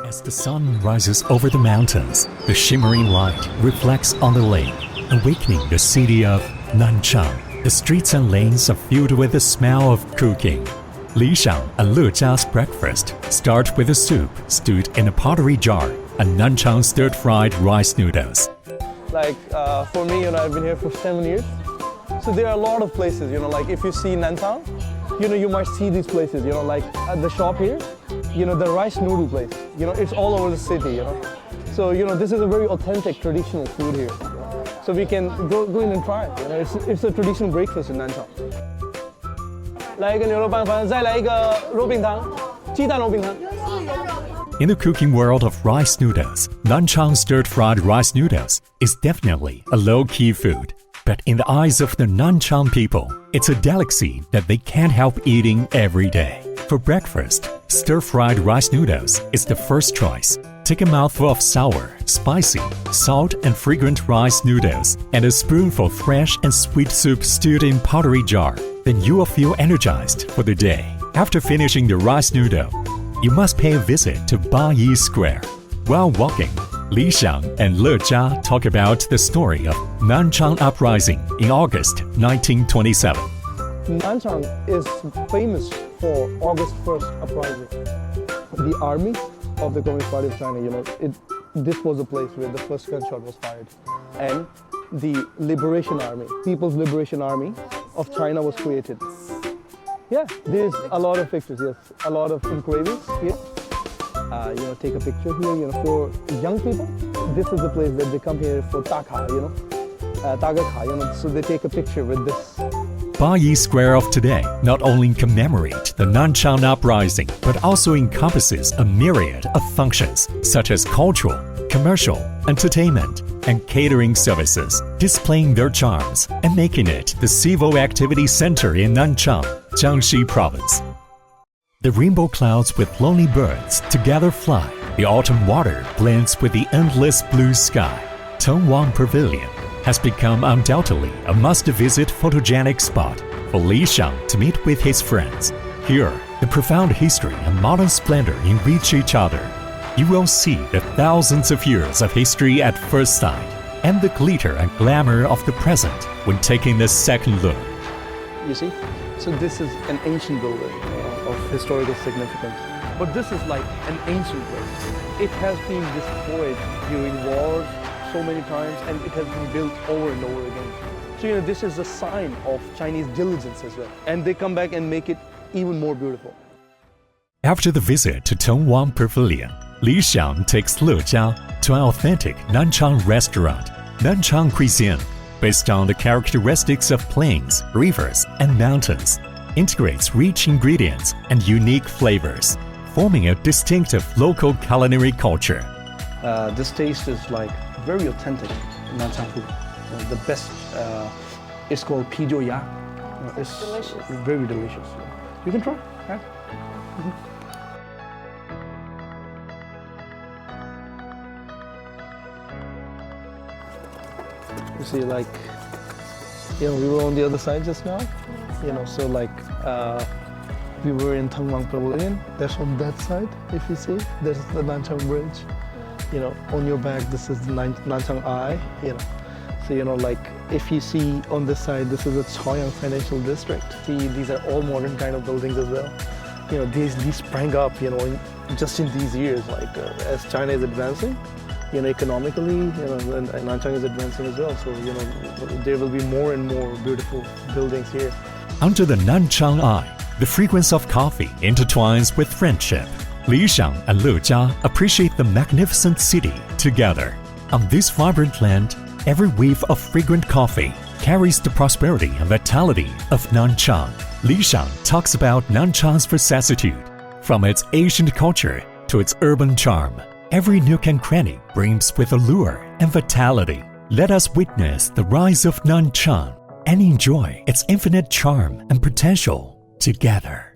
As the sun rises over the mountains, the shimmering light reflects on the lake, awakening the city of Nanchang. The streets and lanes are filled with the smell of cooking. Xiang and Lejia's breakfast start with a soup stewed in a pottery jar and Nanchang stir-fried rice noodles. Like for me, I've been here for 7 years. So there are a lot of places, like if you see Nanchang, you might see these places, like at the shop here, the rice noodle place, it's all over the city, So, this is a very authentic traditional food here. So we can go in and try it, it's a traditional breakfast in Nanchang. 来一个牛肉拌饭，再来一个肉饼汤，鸡蛋肉饼汤。 In the cooking world of rice noodles, Nanchang stir-fried rice noodles is definitely a low-key food. But in the eyes of the Nanchang people, it's a delicacy that they can't help eating every day. For breakfast, stir-fried rice noodles is the first choice. Take a mouthful of sour, spicy, salt and fragrant rice noodles and a spoonful of fresh and sweet soup stewed in pottery jar. Then you will feel energized for the day. After finishing the rice noodle, you must pay a visit to Bayi Square. While walking, Xiang and Lejia talk about the story of Nanchang Uprising in August 1927. Nanchang is famous for August 1st uprising. The army of the Communist Party of China, this was a place where the first gunshot was fired. And the Liberation Army, People's Liberation Army of China was created. Yeah, there's a lot of pictures, yes, a lot of engravings here. Take a picture here, for young people, this is the place that they come here for taka, so they take a picture with this. Bayi Square of today not only commemorates the Nanchang Uprising, but also encompasses a myriad of functions such as cultural, commercial, entertainment, and catering services, displaying their charms and making it the civil activity center in Nanchang, Jiangxi province. The rainbow clouds with lonely birds together fly. The autumn water blends with the endless blue sky. Tengwang Pavilion has become undoubtedly a must-visit photogenic spot for Xiang to meet with his friends. Here, the profound history and modern splendor enrich each other. You will see the thousands of years of history at first sight and the glitter and glamour of the present when taking a second look. You see, so this is an ancient building of historical significance. But this is like an ancient place. It has been destroyed during wars so many times and it has been built over and over again. So this is a sign of Chinese diligence as well. And they come back and make it even more beautiful. After the visit to Tengwang Pavilion, Xiang takes Lejia to an authentic Nanchang restaurant, Nanchang cuisine, based on the characteristics of plains, rivers, and mountains, integrates rich ingredients and unique flavors, forming a distinctive local culinary culture. This taste is like very authentic Nanchang food. The best, it's called pijiu ya. It's delicious. Very delicious. You can try. Yeah? You see, like, we were on the other side just now, so like, we were in Tengwang Pavilion. That's on that side, if you see, there's the Nanchang Bridge. On your back, this is the Nanchang Eye, So, like, if you see on this side, this is the Xiang Financial District. See, these are all modern kind of buildings as well. These sprang up, just in these years, like, as China is advancing, economically, and Nanchang is advancing as well. So, there will be more and more beautiful buildings here. Under the Nanchang Eye, the fragrance of coffee intertwines with friendship. Xiang and Lejia appreciate the magnificent city together. On this vibrant land, every whiff of fragrant coffee carries the prosperity and vitality of Nanchang. Xiang talks about Nanchang's vicissitude, from its ancient culture to its urban charm. Every nook and cranny brims with allure and vitality. Let us witness the rise of Nanchang and enjoy its infinite charm and potential together.